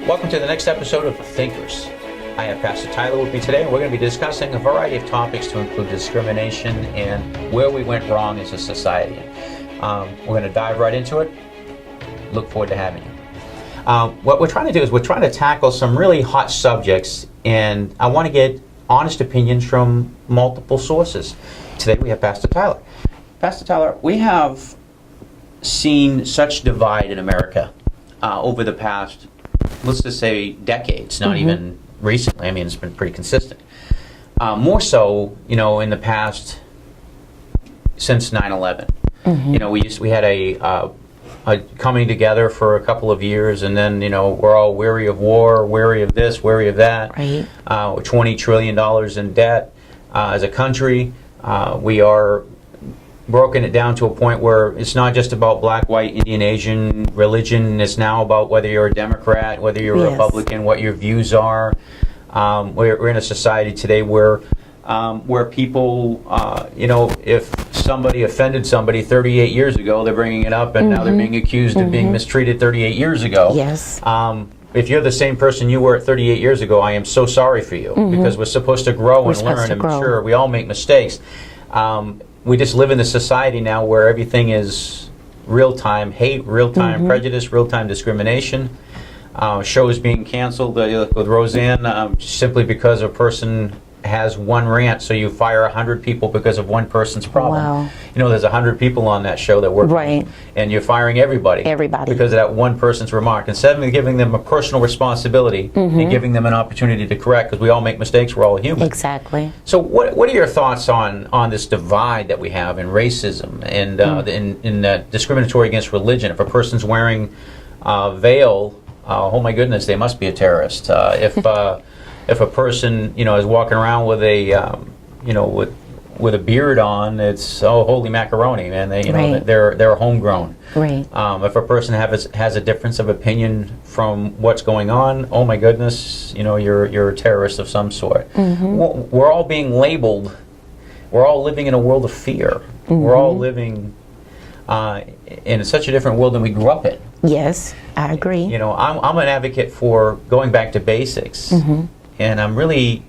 Welcome to the next episode of Thinkers. I have Pastor Tyler with me today, and we're going to be discussing a variety of topics to include discrimination and where we went wrong as a society. We're going to dive right into it. Look forward to having you. What we're trying to do is we're trying to tackle some really hot subjects, and I want to get honest opinions from multiple sources. Today we have Pastor Tyler. Pastor Tyler, we have seen such divide in America over the past, let's just say, decades, not even recently. I mean, it's been pretty consistent. More so, in the past, since 9/11. We had a coming together for a couple of years, and then, we're all weary of war, weary of this, weary of that. Right. We're $20 trillion in debt as a country. We are broken it down to a point where it's not just about black, white, Indian, Asian religion. It's now about whether you're a Democrat, whether you're a Republican, what your views are. We're in a society today where people, if somebody offended somebody 38 years ago, they're bringing it up, and now they're being accused of being mistreated 38 years ago. Yes. If you're the same person you were at 38 years ago, I am so sorry for you, because we're supposed to grow and learn and mature. We all make mistakes. We just live in a society now where everything is real-time hate, real-time prejudice, real-time discrimination. Shows being canceled with Roseanne simply because a person has one rant, so you fire 100 people because of one person's problem. Wow. There's 100 people on that show that work, right, and you're firing everybody because of that one person's remark. Instead of giving them a personal responsibility and giving them an opportunity to correct, because we all make mistakes, we're all human. Exactly. So what are your thoughts on this divide that we have in racism and in discriminatory against religion? If a person's wearing a veil, oh my goodness, they must be a terrorist. If a person is walking around with a with a beard on, it's holy macaroni, man. They're homegrown. Right. If a person has a difference of opinion from what's going on, oh my goodness, you're a terrorist of some sort. We're all being labeled. We're all living in a world of fear. We're all living in such a different world than we grew up in. Yes, I agree. I'm an advocate for going back to basics, and I'm really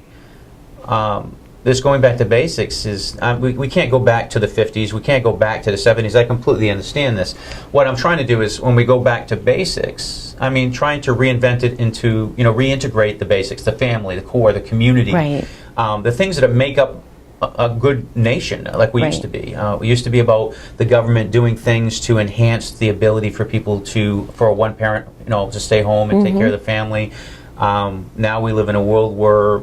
this going back to basics is we can't go back to the 50s, we can't go back to the 70s. I completely understand this. What I'm trying to do is, when we go back to basics, I mean, trying to reinvent it into, reintegrate the basics, the family, the core, the community, right. The things that make up a good nation, like we used to be. We used to be about the government doing things to enhance the ability for people for one parent, to stay home and take care of the family. Now we live in a world where,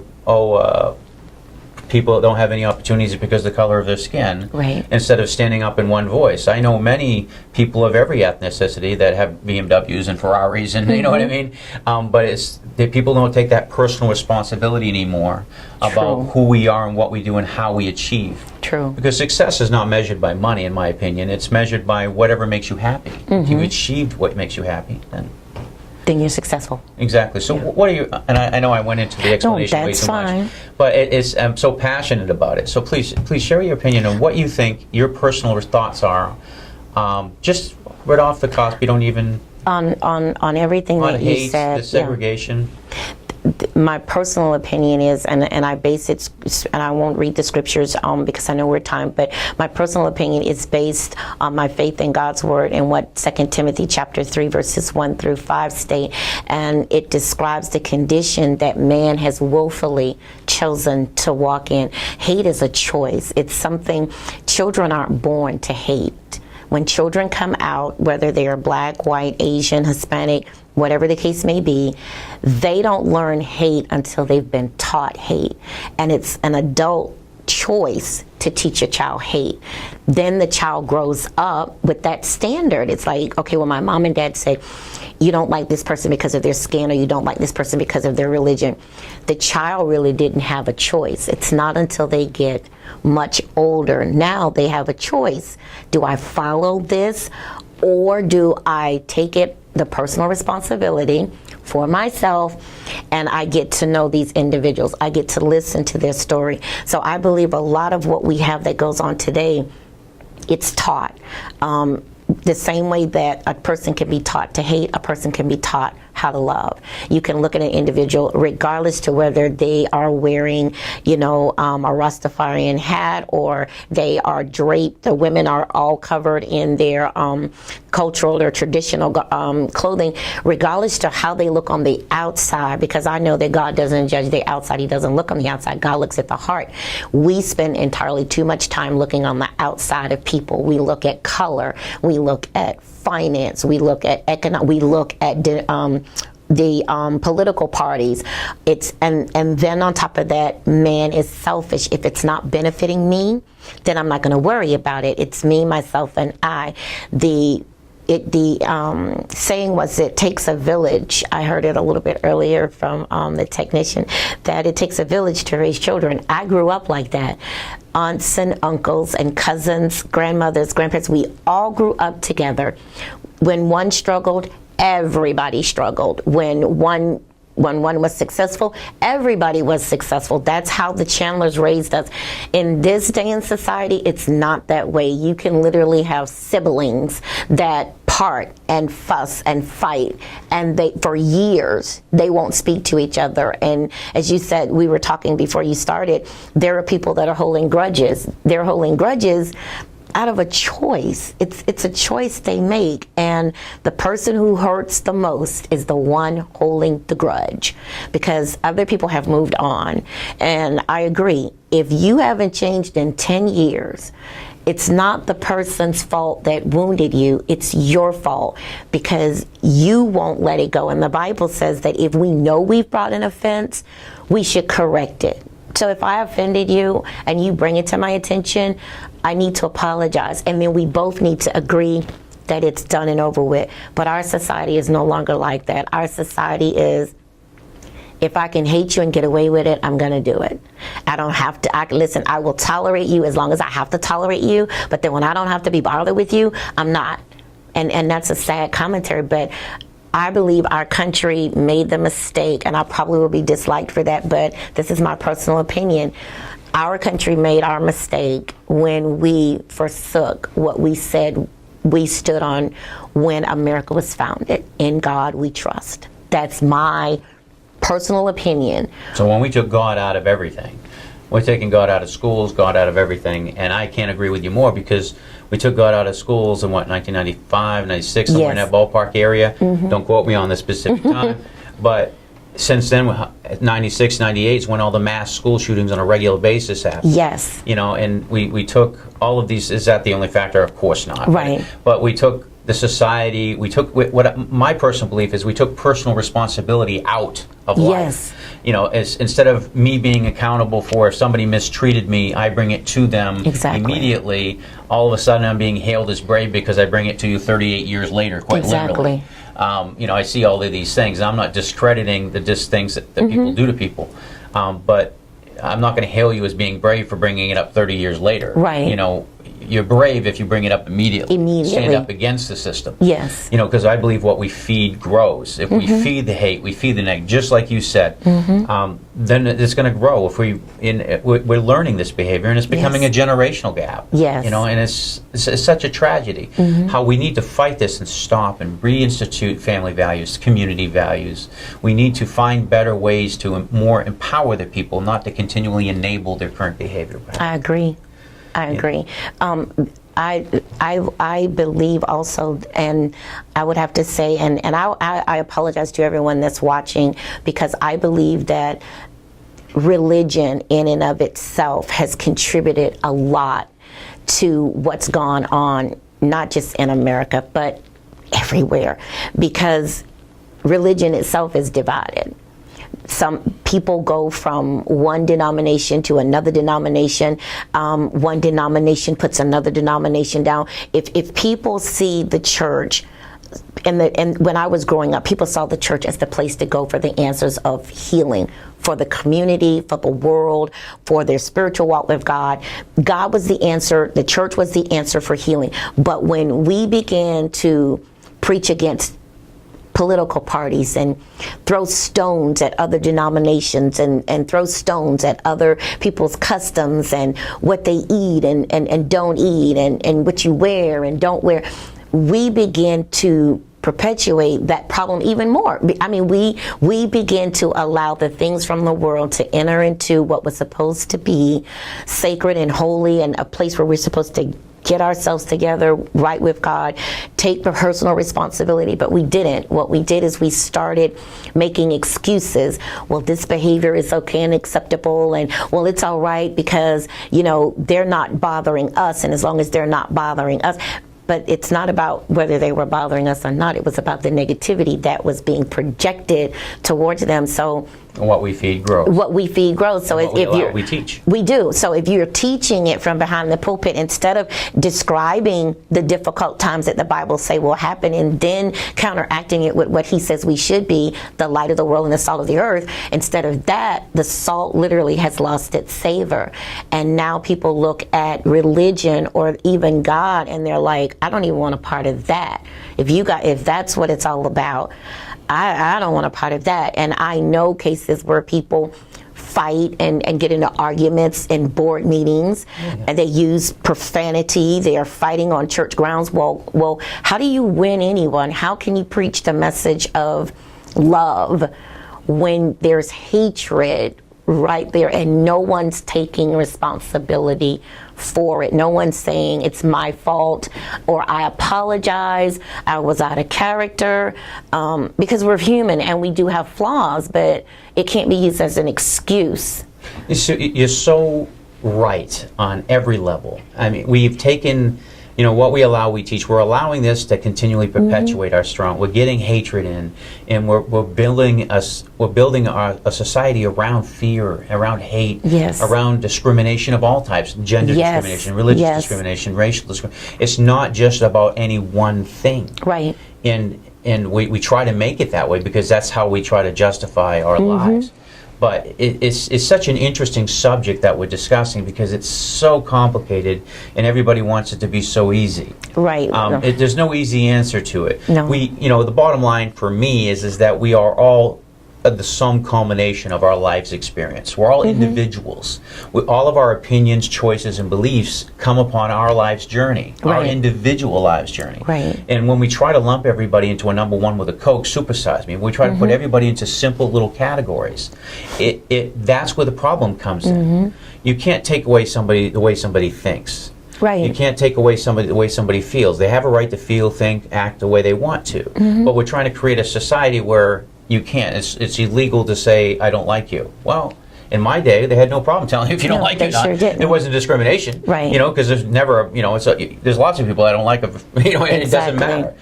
people don't have any opportunities because of the color of their skin, right, instead of standing up in one voice. I know many people of every ethnicity that have BMWs and Ferraris, and you know what I mean? But people don't take that personal responsibility anymore about who we are and what we do and how we achieve. True. Because success is not measured by money, in my opinion. It's measured by whatever makes you happy. If you achieved what makes you happy, then you're successful. Exactly. So what are you, and I know I went into the explanation way too much, but I'm so passionate about it. So please share your opinion on what you think your personal thoughts are, just right off the cuff. You don't even... On everything on that hate, you said. the segregation. My personal opinion is, and I base it, and I won't read the scriptures because I know we're time, but my personal opinion is based on my faith in God's word and what 2 Timothy chapter 3 verses 1 through 5 state, and it describes the condition that man has willfully chosen to walk in. Hate is a choice. It's something, children aren't born to hate. When children come out, whether they are black, white, Asian, Hispanic, whatever the case may be, they don't learn hate until they've been taught hate. And it's an adult choice to teach a child hate. Then the child grows up with that standard. It's like, okay, well, my mom and dad say, you don't like this person because of their skin, or you don't like this person because of their religion. The child really didn't have a choice. It's not until they get much older. Now they have a choice. Do I follow this, or do I take the personal responsibility for myself, and I get to know these individuals. I get to listen to their story. So I believe a lot of what we have that goes on today, it's taught. The same way that a person can be taught to hate, a person can be taught how how to love. You can look at an individual regardless to whether they are wearing, a Rastafarian hat or they are draped. The women are all covered in their cultural or traditional clothing, regardless to how they look on the outside, because I know that God doesn't judge the outside. He doesn't look on the outside. God looks at the heart. We spend entirely too much time looking on the outside of people. We look at color. We look at finance. We look at we look at the political parties. And then on top of that, man is selfish. If it's not benefiting me, then I'm not going to worry about it. It's me, myself, and I. The saying was, it takes a village. I heard it a little bit earlier from the technician, that it takes a village to raise children. I grew up like that. Aunts and uncles and cousins, grandmothers, grandparents, we all grew up together. When one struggled, everybody struggled. When one was successful, everybody was successful. That's how the Chandlers raised us. In this day in society, it's not that way. You can literally have siblings that part and fuss and fight, and for years they won't speak to each other. And as you said, we were talking before you started, there are people that are holding grudges. They're holding grudges out of a choice. It's a choice they make, and the person who hurts the most is the one holding the grudge, because other people have moved on. And I agree, if you haven't changed in 10 years, it's not the person's fault that wounded you, it's your fault, because you won't let it go. And the Bible says that if we know we've brought an offense, we should correct it. So if I offended you and you bring it to my attention, I need to apologize. And then we both need to agree that it's done and over with. But our society is no longer like that. Our society is, if I can hate you and get away with it, I'm going to do it. I don't have to. Listen, I will tolerate you as long as I have to tolerate you. But then when I don't have to be bothered with you, I'm not. And that's a sad commentary. But I believe our country made the mistake, and I probably will be disliked for that, but this is my personal opinion. Our country made our mistake when we forsook what we said we stood on when America was founded. In God we trust. That's my personal opinion. So when we took God out of everything, we're taking God out of schools, God out of everything, and I can't agree with you more, because we took God out of schools in 1995, 96, somewhere in that ballpark area. Mm-hmm. Don't quote me on the specific time. But since then, 96, 98 is when all the mass school shootings on a regular basis happen. Yes. And we took all of these. Is that the only factor? Of course not. Right. But we took the society, we took, what my personal belief is, we took personal responsibility out of life. Yes. Instead of me being accountable for if somebody mistreated me, I bring it to them immediately. All of a sudden I'm being hailed as brave because I bring it to you 38 years later, quite literally. I see all of these things. I'm not discrediting the things that people do to people, but I'm not going to hail you as being brave for bringing it up 30 years later. Right. You're brave if you bring it up immediately. Stand up against the system. Yes. Because I believe what we feed grows. If we feed the hate, we feed the negative, just like you said, then it's going to grow. If we're learning this behavior, and it's becoming a generational gap. Yes. And it's such a tragedy. How we need to fight this and stop and reinstitute family values, community values. We need to find better ways to more empower the people, not to continually enable their current behavior. I agree. I believe also, and I would have to say, and I apologize to everyone that's watching, because I believe that religion in and of itself has contributed a lot to what's gone on, not just in America, but everywhere, because religion itself is divided. Some people go from one denomination to another denomination. One denomination puts another denomination down. If people see the church, and when I was growing up, people saw the church as the place to go for the answers of healing, for the community, for the world, for their spiritual walk with God. God was the answer. The church was the answer for healing. But when we began to preach against political parties and throw stones at other denominations and throw stones at other people's customs and what they eat and don't eat and what you wear and don't wear, we begin to perpetuate that problem even more. I mean, we begin to allow the things from the world to enter into what was supposed to be sacred and holy, and a place where we're supposed to get ourselves together right with God, take personal responsibility, but we didn't. What we did is we started making excuses. Well, this behavior is okay and acceptable, and well, it's all right because, you know, they're not bothering us, and as long as they're not bothering us. But it's not about whether they were bothering us or not. It was about the negativity that was being projected towards them. So what we feed grows. What we feed grows. So if we teach. We do. So if you're teaching it from behind the pulpit, instead of describing the difficult times that the Bible say will happen and then counteracting it with what he says we should be, the light of the world and the salt of the earth, instead of that, the salt literally has lost its savor. And now people look at religion or even God and they're like, I don't even want a part of that. If that's what it's all about, I don't want a part of that. And I know cases where people fight and get into arguments in board meetings, and they use profanity. They are fighting on church grounds. Well, how do you win anyone? How can you preach the message of love when there's hatred right there and no one's taking responsibility for it? No one's saying it's my fault or I apologize, I was out of character, because we're human and we do have flaws, but it can't be used as an excuse. You're so right on every level. I mean, we've taken, you know, what we allow, we teach. We're allowing this to continually perpetuate our strong. We're getting hatred in, and we're building a society around fear, around hate, Yes. around discrimination of all types, gender Yes. discrimination, religious Yes. discrimination, racial discrimination. It's not just about any one thing. Right. And we try to make it that way because that's how we try to justify our lives. But it's such an interesting subject that we're discussing because it's so complicated and everybody wants it to be so easy. Right. There's no easy answer to it. No. The bottom line for me is that we are all the sum culmination of our life's experience. We're all individuals. All of our opinions, choices, and beliefs come upon our life's journey, our Right. individual life's journey. Right. And when we try to lump everybody into a number one with a Coke, supersize me, we try to put everybody into simple little categories. That's where the problem comes in. You can't take away somebody the way somebody thinks. Right. You can't take away somebody the way somebody feels. They have a right to feel, think, act the way they want to. But we're trying to create a society where you can't. It's illegal to say, I don't like you. Well, in my day, they had no problem telling you if you don't No, like they it or not. sure didn't. There wasn't discrimination. Right. Because there's never, there's lots of people I don't like, and it doesn't Exactly. matter.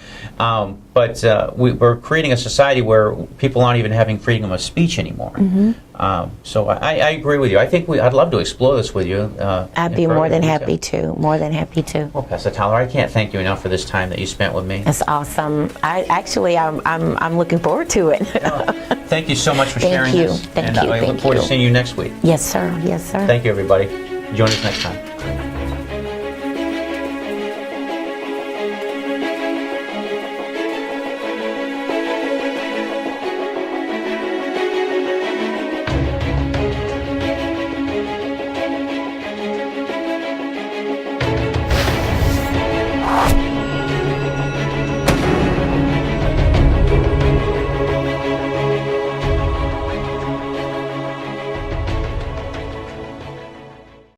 But we're creating a society where people aren't even having freedom of speech anymore. So I agree with you. I think I'd love to explore this with you. I'd be in more further than detail. happy to. More than happy to. Well, Pastor Tyler, I can't thank you enough for this time that you spent with me. That's awesome. I'm looking forward to it. Thank you so much for Thank sharing you. this. Thank and you. I look Thank forward you. to seeing you next week. Yes, sir. Yes, sir. Thank you, everybody. Join us next time.